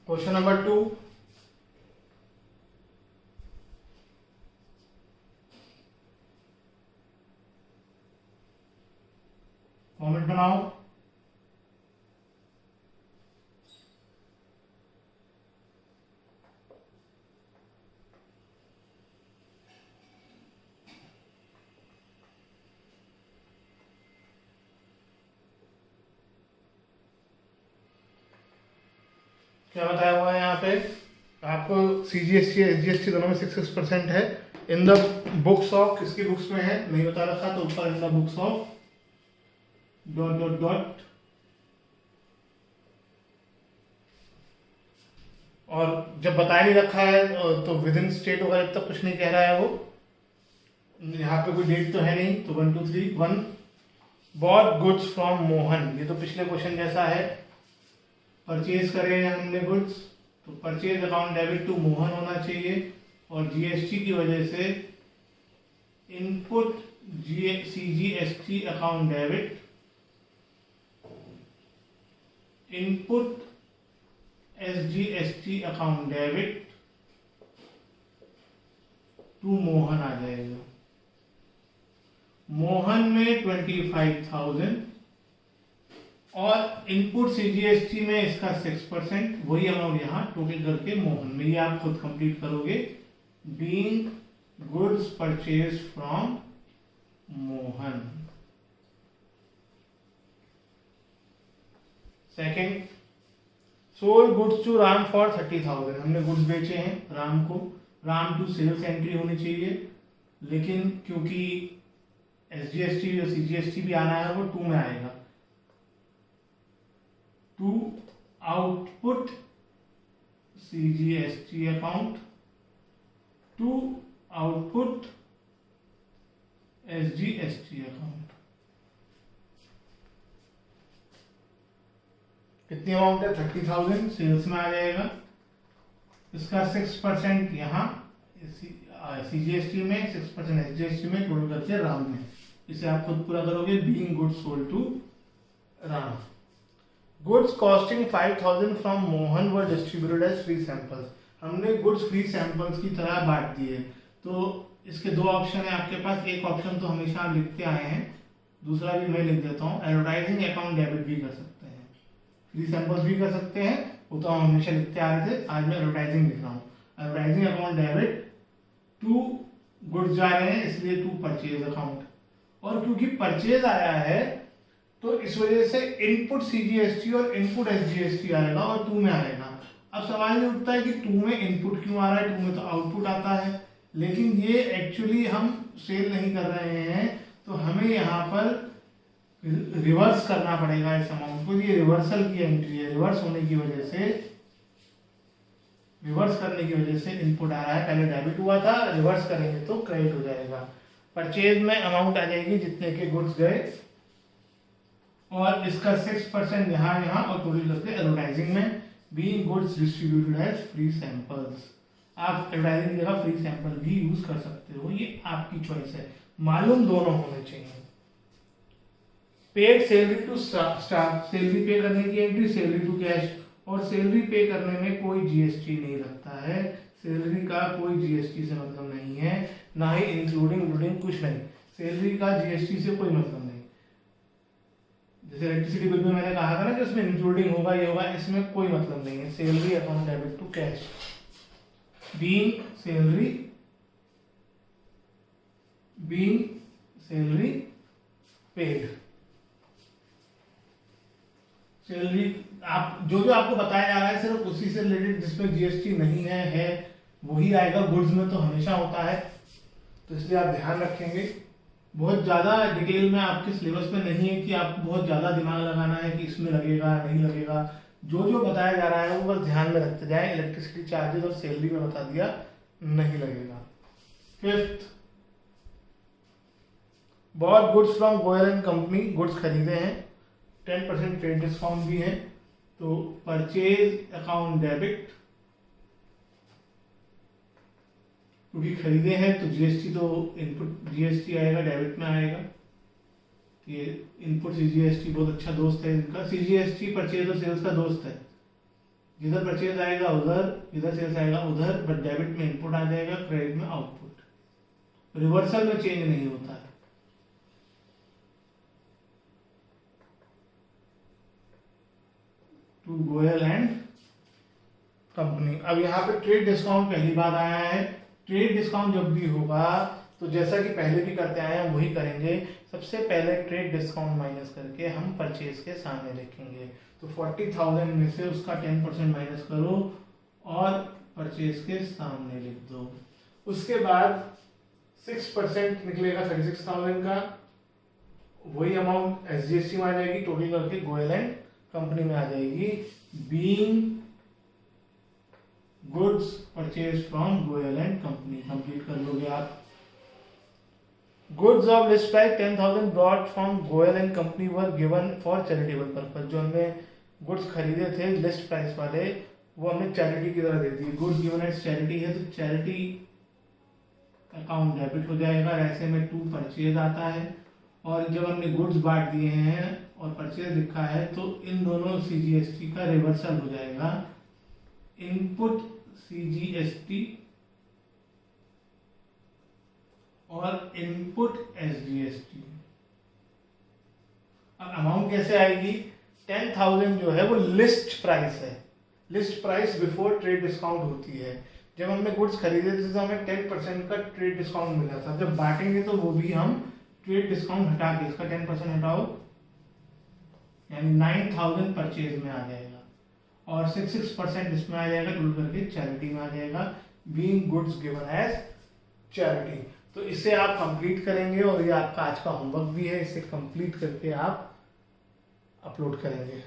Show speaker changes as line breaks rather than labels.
Question number 2, format बनाओ। क्या बताया हुआ है यहाँ पे? आपको CGST SGST दोनों में 6% है। इन द बुक्स ऑफ, किसकी बुक्स में है नहीं बता रखा, तो ऊपर in the books of dot dot dot, और जब बताया नहीं रखा है तो विद इन स्टेट होगा, जब तक कुछ नहीं कह रहा है वो। यहाँ पे कोई डेट तो है नहीं, तो 1 2 3 1 बॉट गुड्स फ्रॉम मोहन, ये तो पिछले क्वेश्चन जैसा है। परचेज करे हमने गुड्स, तो purchase account debit to Mohan होना चाहिए, और जीएसटी की वजह से input CGST account debit, input SGST account debit to Mohan आ जाएगा। मोहन में 25,000 और इनपुट CGST में इसका 6%, वही अमाउंट यहाँ टोटल करके मोहन में, ये आप खुद कंप्लीट करोगे। Being goods purchase from Mohan. Second, sold goods to Ram for 30,000, हमने गुड्स बेचे हैं राम को, राम टू सेल्स एंट्री होनी चाहिए, लेकिन क्योंकि SGST और CGST भी आना है, वो 2 में आएगा। To output CGST account to output SGST account. कितनी अमाउंट है? 30,000 सेल्स में आ जाएगा, इसका 6% यहाँ CGST में, 6% SGST में, टोटल करके राम में। इसे आप खुद पूरा करोगे। Being goods sold to Ram. Goods costing 5,000 from Mohan were distributed as free samples, हमने गुड्स फ्री सैंपल्स की तरह बांट दिए। तो इसके 2 ऑप्शन है आपके पास, एक ऑप्शन तो हमेशा आप लिखते आए हैं, दूसरा भी मैं लिख देता हूँ, एडवर्टाइजिंग अकाउंट डेबिट भी कर सकते हैं, फ्री सैंपल्स भी कर सकते हैं, वो तो हम हमेशा लिखते आ रहे थे, आज मैं एडवर्टाइजिंग लिख रहा हूँ। Advertising account debit to goods जा रहे हैं, इसलिए टू परचेज अकाउंट, और क्योंकि परचेज आया है तो इस वजह से इनपुट CGST और इनपुट SGST आएगा और 2 में आएगा। अब सवाल ये उठता है कि 2 में इनपुट क्यों आ रहा है, 2 में तो आउटपुट आता है, लेकिन ये एक्चुअली हम सेल नहीं कर रहे हैं, तो हमें यहाँ पर रिवर्स करना पड़ेगा इस अमाउंट को। ये रिवर्सल की एंट्री है, रिवर्स होने की वजह से, रिवर्स करने की वजह से इनपुट आ रहा है, पहले डेबिट हुआ था, रिवर्स करेंगे तो क्रेडिट हो जाएगा। परचेज में अमाउंट आ जाएगी जितने के गुड्स गए, और इसका 6% यहाँ और टोटल करके एडवर्टाइजिंग में। Being goods distributed as free samples, आप एडवर्टाइजिंग की जगह फ्री सैंपल भी यूज कर सकते हो, ये आपकी चॉइस है, मालूम दोनों होने चाहिए। Paid salary to staff, salary pay करने की एंट्री, सैलरी टू कैश, और सैलरी पे करने में कोई GST नहीं लगता है, सैलरी का कोई GST से मतलब नहीं है, ना ही इंक्लूडिंग कुछ नहीं, सैलरी का GST से कोई मतलब नहीं। जैसे इलेक्ट्रिसिटी बिल में मैंने कहा था ना कि उसमें इंक्लूडिंग होगा, ये होगा, इसमें कोई मतलब नहीं है। Salary account debit to cash. Being salary paid, salary आप जो आपको बताया जा रहा है सिर्फ उसी से रिलेटेड, जिसमें GST नहीं है वही आएगा। गुड्स में तो हमेशा होता है, तो इसलिए आप ध्यान रखेंगे। बहुत ज़्यादा डिटेल में आपके सिलेबस में नहीं है कि आपको बहुत ज़्यादा दिमाग लगाना है कि इसमें लगेगा नहीं लगेगा, जो बताया जा रहा है वो बस ध्यान में रखते जाएं। इलेक्ट्रिसिटी चार्जेस और सैलरी में बता दिया, नहीं लगेगा। Fifth, bought goods from Goyal and company, goods खरीदे हैं, 10% ट्रेड डिस्काउंट भी है, तो परचेज अकाउंट डेबिट, क्योंकि खरीदे हैं तो GST तो इनपुट GST आएगा, डेबिट में आएगा। ये इनपुट CGST बहुत अच्छा दोस्त है इनका, CGST परचेज और सेल्स का दोस्त है, जिधर परचेज आएगा उधर, इधर सेल्स आएगा उधर, बट डेबिट में इनपुट आ जाएगा, क्रेडिट में आउटपुट, रिवर्सल में चेंज नहीं होता है। To Goyal and company. अब यहाँ पे ट्रेड डिस्काउंट पहली बार आया है। ट्रेड डिस्काउंट जब भी होगा तो जैसा कि पहले भी करते आए हैं वही करेंगे। सबसे पहले ट्रेड डिस्काउंट माइनस करके हम परचेज के सामने लिखेंगे। तो 40,000 में से उसका 10% माइनस करो और परचेज के सामने लिख दो। उसके बाद 6% निकलेगा 36,000 का, वही अमाउंट एसजीएसटी में आ जाएगी, टोटल करके गोयल एंड कंपनी में आ जाएगी। Being goods purchase from Goyal and company, complete कर लोगे आप। Goods of list price 10,000 brought from Goyal and company were given for charitable purpose. जो हमने गुड्स खरीदे थे लिस्ट प्राइस वाले, वो हमने चैरिटी की तरह दे दिए। गुड्स गिवन एज चैरिटी है तो चैरिटी अकाउंट डेबिट हो जाएगा। ऐसे में टू परचेज आता है, और जब हमने गुड्स बांट दिए हैं और परचेज लिखा है तो इन दोनों सीजीएसटी का रिवर्सल हो जाएगा। इनपुट सीजीएसटी और इनपुट एसजीएसटी। अब अमाउंट कैसे आएगी? 10,000 जो है वो लिस्ट प्राइस है। List price before trade discount होती है। जब हमने गुड्स खरीदे थे तो हमें 10% का ट्रेड डिस्काउंट मिला था। जब बांटेंगे तो वो भी हम ट्रेड डिस्काउंट हटा के इसका 10% हटाओ, यानी 9,000 परचेज में आ जाएगा, और 6% इसमें आ जाएगा, टोटल करके चैरिटी में आ जाएगा। Being goods given as charity. तो इसे आप कंप्लीट करेंगे, और ये आपका आज का होमवर्क भी है। इसे कंप्लीट करके आप अपलोड करेंगे।